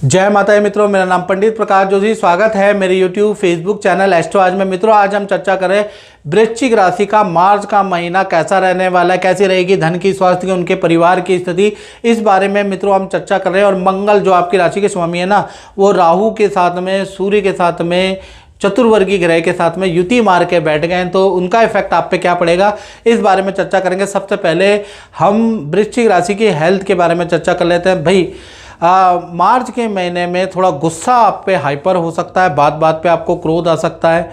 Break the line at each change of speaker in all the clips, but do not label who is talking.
जय माता मित्रों, मेरा नाम पंडित प्रकाश जोशी। स्वागत है मेरे YouTube फेसबुक चैनल एस्ट्रो आज में। मित्रों, आज हम चर्चा करें वृश्चिक राशि का मार्च का महीना कैसा रहने वाला है, कैसी रहेगी धन की, स्वास्थ्य की, उनके परिवार की स्थिति, इस बारे में मित्रों हम चर्चा कर रहे हैं। और मंगल जो आपकी राशि के स्वामी है ना, वो राहु के साथ में, सूर्य के साथ में, चतुर्वर्गीय ग्रह के साथ में युति मार के बैठ गए हैं, तो उनका इफेक्ट आप पे क्या पड़ेगा, इस बारे में चर्चा करेंगे। सबसे पहले हम वृश्चिक राशि की हेल्थ के बारे में चर्चा कर लेते हैं। भाई मार्च के महीने में थोड़ा गुस्सा आप पे हाइपर हो सकता है, बात बात पे आपको क्रोध आ सकता है,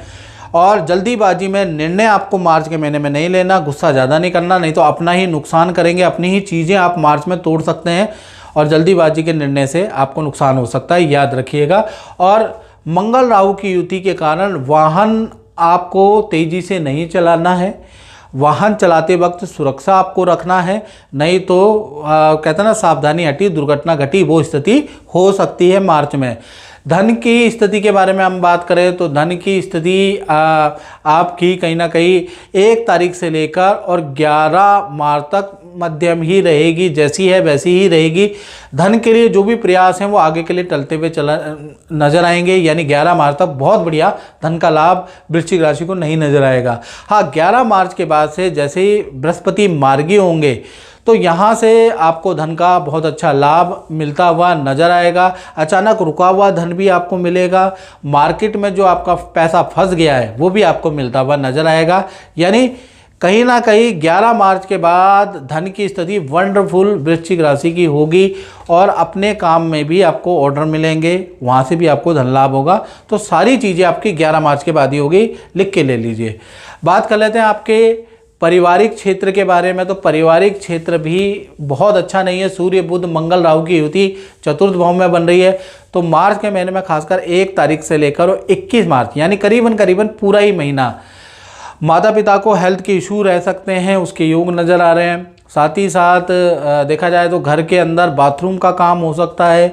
और जल्दीबाजी में निर्णय आपको मार्च के महीने में नहीं लेना, गुस्सा ज़्यादा नहीं करना, नहीं तो अपना ही नुकसान करेंगे, अपनी ही चीज़ें आप मार्च में तोड़ सकते हैं, और जल्दीबाजी के निर्णय से आपको नुकसान हो सकता है, याद रखिएगा। और मंगल राहु की युति के कारण वाहन आपको तेज़ी से नहीं चलाना है, वाहन चलाते वक्त सुरक्षा आपको रखना है, नहीं तो कहते हैं ना, सावधानी हटी दुर्घटना घटी, वो स्थिति हो सकती है मार्च में। धन की स्थिति के बारे में हम बात करें तो धन की स्थिति आपकी कहीं ना कहीं 1 तारीख से लेकर और 11 मार्च तक मध्यम ही रहेगी, जैसी है वैसी ही रहेगी। धन के लिए जो भी प्रयास हैं वो आगे के लिए टलते हुए चला नजर आएंगे, यानी 11 मार्च तक बहुत बढ़िया धन का लाभ वृश्चिक राशि को नहीं नजर आएगा। हाँ, 11 मार्च के बाद से जैसे ही बृहस्पति मार्गी होंगे तो यहाँ से आपको धन का बहुत अच्छा लाभ मिलता हुआ नजर आएगा। अचानक रुका हुआ धन भी आपको मिलेगा, मार्केट में जो आपका पैसा फंस गया है वो भी आपको मिलता हुआ नजर आएगा। यानी कहीं ना कहीं 11 मार्च के बाद धन की स्थिति वंडरफुल वृश्चिक राशि की होगी, और अपने काम में भी आपको ऑर्डर मिलेंगे, वहाँ से भी आपको धन लाभ होगा। तो सारी चीज़ें आपकी 11 मार्च के बाद ही होगी, लिख के ले लीजिए। बात कर लेते हैं आपके पारिवारिक क्षेत्र के बारे में। तो पारिवारिक क्षेत्र भी बहुत अच्छा नहीं है। सूर्य बुध मंगल राहु की युति चतुर्थ भाव में बन रही है, तो मार्च के महीने में खासकर 1 तारीख से लेकर 21 मार्च यानी करीबन पूरा ही महीना माता पिता को हेल्थ के इशू रह सकते हैं, उसके योग नज़र आ रहे हैं। साथ ही साथ देखा जाए तो घर के अंदर बाथरूम का काम हो सकता है,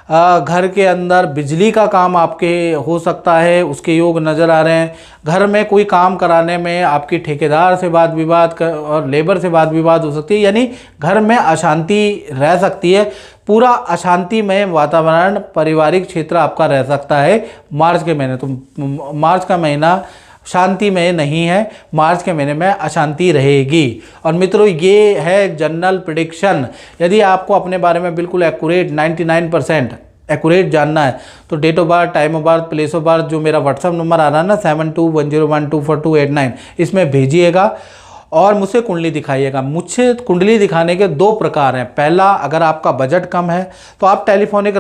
घर के अंदर बिजली का काम आपके हो सकता है, उसके योग नज़र आ रहे हैं। घर में कोई काम कराने में आपकी ठेकेदार से वाद विवाद और लेबर से वाद विवाद हो सकती है, यानी घर में अशांति रह सकती है। पूरा अशांतिमय वातावरण पारिवारिक क्षेत्र आपका रह सकता है मार्च के महीने। तो मार्च का महीना शांति में नहीं है, मार्च के महीने में अशांति रहेगी। और मित्रों, ये है जनरल प्रेडिक्शन। यदि आपको अपने बारे में बिल्कुल एक्यूरेट 99% एक्यूरेट जानना है तो date of birth, time of birth, place of birth, जो मेरा व्हाट्सअप नंबर आ रहा है ना 7210124289, इसमें भेजिएगा और मुझसे कुंडली दिखाइएगा। मुझसे कुंडली दिखाने के 2 प्रकार हैं। पहला, अगर आपका बजट कम है तो आप टेलीफोनिक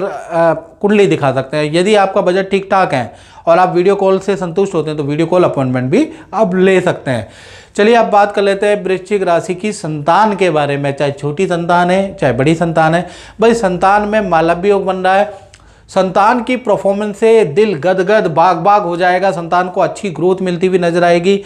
कुंडली दिखा सकते हैं। यदि आपका बजट ठीक ठाक है और आप वीडियो कॉल से संतुष्ट होते हैं तो वीडियो कॉल अपॉइंटमेंट भी आप ले सकते हैं। चलिए अब बात कर लेते हैं वृश्चिक राशि की संतान के बारे में। चाहे छोटी संतान है चाहे बड़ी संतान है, भाई संतान में मालव्य योग बन रहा है। संतान की परफॉर्मेंस से दिल गदगद बाग बाग हो जाएगा, संतान को अच्छी ग्रोथ मिलती हुई नजर आएगी।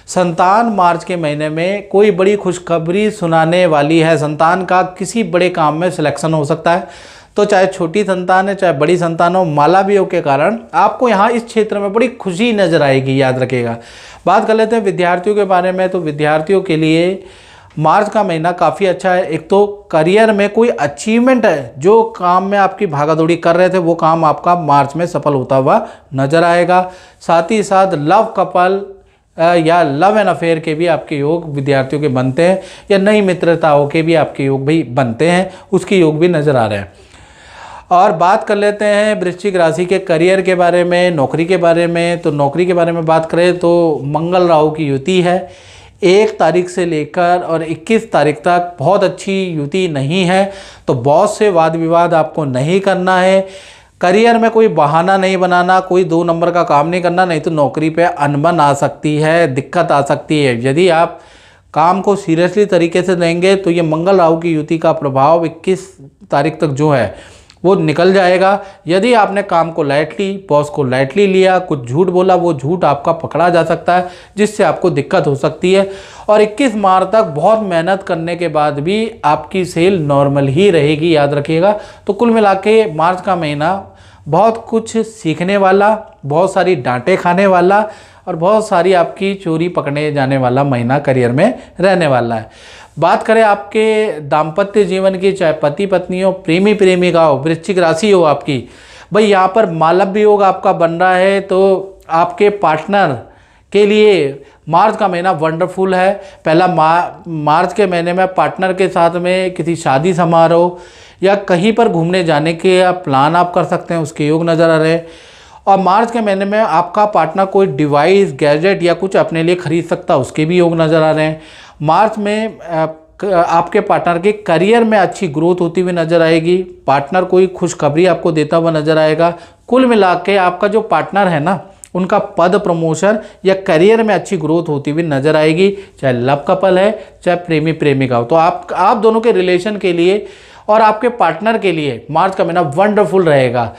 संतान मार्च के महीने में कोई बड़ी खुशखबरी सुनाने वाली है। संतान का किसी बड़े काम में सिलेक्शन हो सकता है, तो चाहे छोटी संतान है चाहे बड़ी संतान हो, माला भी योग के कारण आपको यहाँ इस क्षेत्र में बड़ी खुशी नजर आएगी, याद रखिएगा। बात कर लेते हैं विद्यार्थियों के बारे में। तो विद्यार्थियों के लिए मार्च का महीना काफ़ी अच्छा है। एक तो करियर में कोई अचीवमेंट है, जो काम में आपकी भागादौड़ी कर रहे थे वो काम आपका मार्च में सफल होता हुआ नजर आएगा। साथ ही साथ लव कपल या लव एंड अफेयर के भी आपके योग विद्यार्थियों के बनते हैं, या नई मित्रताओं के भी आपके योग भी बनते हैं, उसके योग भी नज़र आ रहे हैं। और बात कर लेते हैं वृश्चिक राशि के करियर के बारे में, नौकरी के बारे में। तो नौकरी के बारे में बात करें तो मंगल राहु की युति है। 1 तारीख से लेकर और 21 तारीख तक बहुत अच्छी युति नहीं है, तो बॉस से वाद विवाद आपको नहीं करना है। करियर में कोई बहाना नहीं बनाना, कोई 2 नंबर का काम नहीं करना, नहीं तो नौकरी पे अनबन आ सकती है, दिक्कत आ सकती है। यदि आप काम को सीरियसली तरीके से लेंगे तो ये मंगल राहु की युति का प्रभाव 21 तारीख तक जो है वो निकल जाएगा। यदि आपने काम को लाइटली, बॉस को लाइटली लिया, कुछ झूठ बोला, वो झूठ आपका पकड़ा जा सकता है, जिससे आपको दिक्कत हो सकती है। और 21 मार्च तक बहुत मेहनत करने के बाद भी आपकी सेल नॉर्मल ही रहेगी, याद रखिएगा। तो कुल मिला के मार्च का महीना बहुत कुछ सीखने वाला, बहुत सारी डांटें खाने वाला और बहुत सारी आपकी चोरी पकड़ने जाने वाला महीना करियर में रहने वाला है। बात करें आपके दाम्पत्य जीवन की, चाहे पति पत्नी हो, प्रेमी प्रेमिका हो, वृश्चिक राशि हो आपकी, भाई यहाँ पर मालव्य योग आपका बन रहा है। तो आपके पार्टनर के लिए मार्च का महीना वंडरफुल है। पहला मार्च के महीने में पार्टनर के साथ में किसी शादी समारोह या कहीं पर घूमने जाने के प्लान आप कर सकते हैं, उसके योग नज़र आ रहे हैं। और मार्च के महीने में आपका पार्टनर कोई डिवाइस, गैजेट या कुछ अपने लिए खरीद सकता है, उसके भी योग नज़र आ रहे हैं। मार्च में आपके पार्टनर के करियर में अच्छी ग्रोथ होती हुई नज़र आएगी। पार्टनर कोई खुशखबरी आपको देता हुआ नज़र आएगा। कुल मिला के आपका जो पार्टनर है ना, उनका पद प्रमोशन या करियर में अच्छी ग्रोथ होती हुई नज़र आएगी, चाहे लव कपल है चाहे प्रेमी प्रेमिका हो। तो आप दोनों के रिलेशन के लिए और आपके पार्टनर के लिए मार्च का महीना वंडरफुल रहेगा।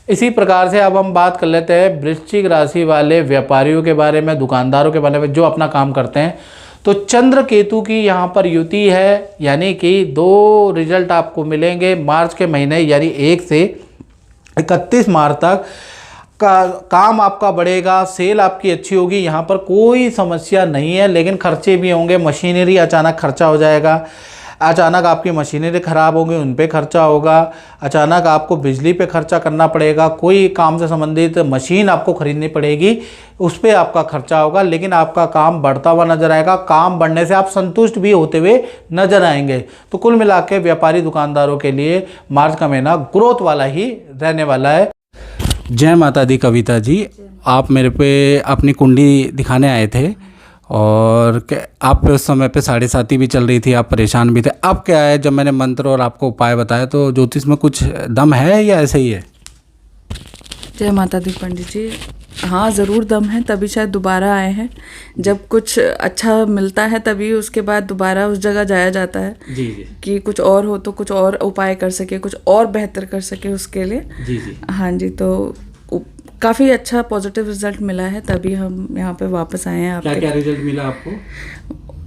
इसी प्रकार से अब हम बात कर लेते हैं वृश्चिक राशि वाले व्यापारियों के बारे में, दुकानदारों के बारे में जो अपना काम करते हैं। तो चंद्र केतु की यहाँ पर युति है, यानी कि 2 रिजल्ट आपको मिलेंगे मार्च के महीने, यानी 1 से 31 मार्च तक काम आपका बढ़ेगा, सेल आपकी अच्छी होगी। यहाँ पर कोई समस्या नहीं है, लेकिन खर्चे भी होंगे। मशीनरी अचानक खर्चा हो जाएगा, अचानक आपकी मशीनरी ख़राब होगी, उन पे खर्चा होगा, अचानक आपको बिजली पे खर्चा करना पड़ेगा, कोई काम से संबंधित मशीन आपको ख़रीदनी पड़ेगी, उस पर आपका खर्चा होगा। लेकिन आपका काम बढ़ता हुआ नज़र आएगा, काम बढ़ने से आप संतुष्ट भी होते हुए नज़र आएंगे। तो कुल मिला के व्यापारी दुकानदारों के लिए मार्च का महीना ग्रोथ वाला ही रहने वाला है। जय माता दी कविता जी, आप मेरे पे अपनी कुंडली दिखाने आए थे और आप पे उस समय पे 7.5 भी चल रही थी, आप परेशान भी थे। अब क्या है, जब मैंने मंत्र और आपको उपाय बताया तो ज्योतिष में कुछ दम है या ऐसे ही है?
जय माता दी पंडित जी, हाँ ज़रूर दम है, तभी शायद दोबारा आए हैं। जब कुछ अच्छा मिलता है तभी उसके बाद दोबारा उस जगह जाया जाता है।
जी जी।
कि कुछ और हो तो कुछ और उपाय कर सके, कुछ और बेहतर कर सके उसके लिए।
जी जी।
हाँ जी, तो काफ़ी अच्छा पॉजिटिव रिजल्ट मिला है, तभी हम यहाँ पे वापस आए हैं। आपके
क्या क्या रिजल्ट मिला आपको?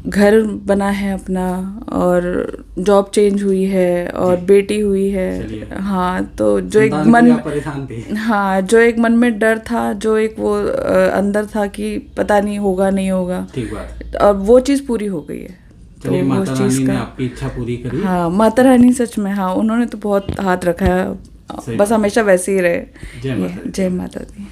घर बना है अपना, और जॉब चेंज हुई है, और बेटी हुई है। हाँ, तो जो एक मन,
परेशान थे।
हाँ, जो एक मन में डर था, जो एक वो अंदर था कि पता नहीं होगा नहीं होगा,
ठीक बात,
और वो चीज़ पूरी हो गई है। तो
माता रानी ने आपकी इच्छा पूरी करी।
हाँ, माता रानी सच में, हाँ, उन्होंने तो बहुत हाथ रखा है, बस हमेशा वैसे ही रहे। जय माता दी।